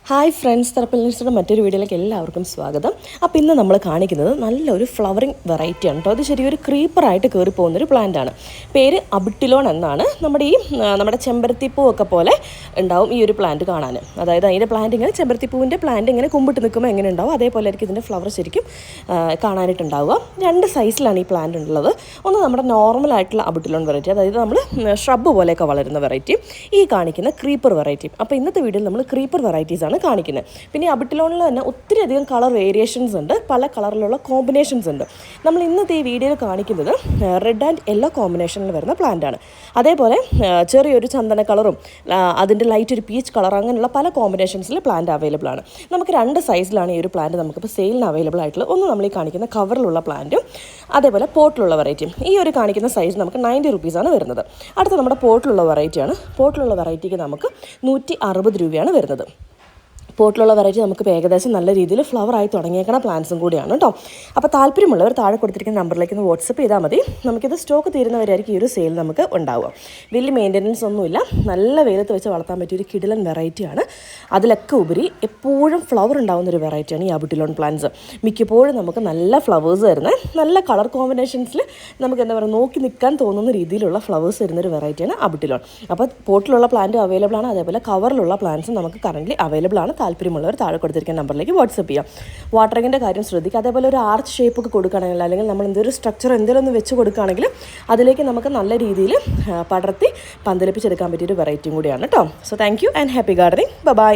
Hi friends, തറപ്പലിനിസ്റ്ററുടെ മറ്റൊരു വീഡിയോയിലേക്ക് എല്ലാവർക്കും സ്വാഗതം. അപ്പോൾ ഇന്ന് നമ്മൾ കാണിക്കുന്നത് നല്ലൊരു ഫ്ലവറിങ് വെറൈറ്റിയാണ് കേട്ടോ. അത് ശരിയൊരു ക്രീപ്പറായിട്ട് കയറി പോകുന്നൊരു പ്ലാന്റാണ്. പേര് അബിട്ടിലോൺ എന്നാണ്. നമ്മുടെ ചെമ്പരത്തിപ്പൂ ഒക്കെ പോലെ ഉണ്ടാവും ഈ ഒരു പ്ലാന്റ് കാണാൻ. അതായത് അതിൻ്റെ പ്ലാന്റ് ഇങ്ങനെ ചെമ്പരത്തിപ്പൂവിൻ്റെ പ്ലാന്റ് ഇങ്ങനെ കുമ്പിട്ട് നിൽക്കുമ്പോൾ എങ്ങനെ ഉണ്ടാവും അതേപോലെ ആയിരിക്കും ഇതിൻ്റെ ഫ്ലവർ ശരിക്കും കാണാനായിട്ടുണ്ടാവുക. രണ്ട് സൈസിലാണ് ഈ പ്ലാന്റ് ഉള്ളത്. ഒന്ന് നമ്മുടെ നോർമലായിട്ടുള്ള അബിട്ടിലോൺ വെറൈറ്റി, അതായത് നമ്മൾ ഷ്രബ് പോലെയൊക്കെ വളരുന്ന വെറൈറ്റി. ഈ കാണിക്കുന്ന ക്രീപ്പർ വെറൈറ്റി. അപ്പോൾ ഇന്നത്തെ വീഡിയോയിൽ നമ്മൾ ക്രീപ്പർ വെറൈറ്റീസാണ് കാണിക്കുന്നത്. പിന്നെ അബിട്ടിലോണിൽ തന്നെ ഒത്തിരി അധികം കളർ വേരിയേഷൻസ് ഉണ്ട്, പല കളറിലുള്ള കോമ്പിനേഷൻസ് ഉണ്ട്. നമ്മൾ ഇന്നത്തെ ഈ വീഡിയോയിൽ കാണിക്കുന്നത് റെഡ് ആൻഡ് യെല്ലോ കോമ്പിനേഷനിൽ വരുന്ന പ്ലാന്റ് ആണ്. അതേപോലെ ചെറിയൊരു ചന്ദന കളറും അതിൻ്റെ ലൈറ്റ് ഒരു പീച്ച് കളർ, അങ്ങനെയുള്ള പല കോമ്പിനേഷൻസിൽ പ്ലാന്റ് അവൈലബിൾ ആണ്. നമുക്ക് രണ്ട് സൈസിലാണ് ഈ ഒരു പ്ലാന്റ് നമുക്കിപ്പോൾ സെയിലിന് അവൈലബിൾ ആയിട്ടുള്ളത്. ഒന്ന് നമ്മൾ ഈ കാണിക്കുന്ന കവറിലുള്ള പ്ലാന്റും അതേപോലെ പോട്ടിലുള്ള വെറൈറ്റിയും. ഈ ഒരു കാണിക്കുന്ന സൈസ് നമുക്ക് 90 റുപ്പീസാണ് വരുന്നത്. അടുത്ത നമ്മുടെ പോട്ടിലുള്ള വെറൈറ്റിയാണ്. പോട്ടിലുള്ള വെറൈറ്റിക്ക് നമുക്ക് 160 രൂപയാണ് വരുന്നത്. പോട്ടിലുള്ള വെറൈറ്റി നമുക്ക് ഏകദേശം നല്ല രീതിയിൽ ഫ്ലവർ ആയി തുടങ്ങിയേക്കുന്ന പ്ലാന്റ്സും കൂടിയാണ് കേട്ടോ. അപ്പോൾ താല്പര്യമുള്ളവർ താഴെ കൊടുത്തിരിക്കുന്ന നമ്പറിലേക്ക് ഒന്ന് വാട്സപ്പ് ചെയ്താൽ മതി. നമുക്കിത് സ്റ്റോക്ക് തീരുന്നവരായിരിക്കും ഈ ഒരു സെയിൽ നമുക്ക് ഉണ്ടാവുക. വലിയ മെയിൻ്റനൻസ് ഒന്നുമില്ല, നല്ല വെയിലത്ത് വെച്ച് വളർത്താൻ പറ്റിയൊരു കിടിലൻ വെറൈറ്റിയാണ്. അതിലൊക്കെ ഉപരി എപ്പോഴും ഫ്ലവർ ഉണ്ടാകുന്നൊരു വെറൈറ്റിയാണ് ഈ അബിട്ടിലോൺ പ്ലാന്റ്സ്. മിക്കപ്പോഴും നമുക്ക് നല്ല ഫ്ലവേഴ്സ് വരുന്നത്, നല്ല കളർ കോമ്പിനേഷൻസിൽ നമുക്ക് എന്താ പറയുക നോക്കി നിൽക്കാൻ തോന്നുന്ന രീതിയിലുള്ള ഫ്ലവേഴ്സ് വരുന്നൊരു വെറൈറ്റിയാണ് അബിട്ടിലോൺ. അപ്പോൾ പോട്ടിലുള്ള പ്ലാന്റ് അവൈലബിൾ ആണ്, അതേപോലെ കവറിലുള്ള പ്ലാന്റ്സും നമുക്ക് കറൻ്റ് അവൈലബിൾ ആണ്. താല്പര്യമുള്ളവർ താഴെ കൊടുത്തിരിക്കുന്ന നമ്പറിലേക്ക് വാട്സപ്പ് ചെയ്യാം. വാട്ടറിങ്ങിൻ്റെ കാര്യം ശ്രദ്ധിക്കുക. അതേപോലെ ഒരു ആർച്ച് ഷേപ്പ് ഒക്കെ കൊടുക്കുകയാണെങ്കിൽ, അല്ലെങ്കിൽ നമ്മൾ എന്തൊരു സ്ട്രക്ചർ എന്തെങ്കിലും ഒന്ന് വെച്ച് കൊടുക്കുകയാണെങ്കിൽ അതിലേക്ക് നമുക്ക് നല്ല രീതിയിൽ പടർത്തി പന്തലിപ്പിച്ചെടുക്കാൻ പറ്റിയൊരു വെറൈറ്റിയും കൂടിയാണ് കേട്ടോ. So thank you and happy gardening. By.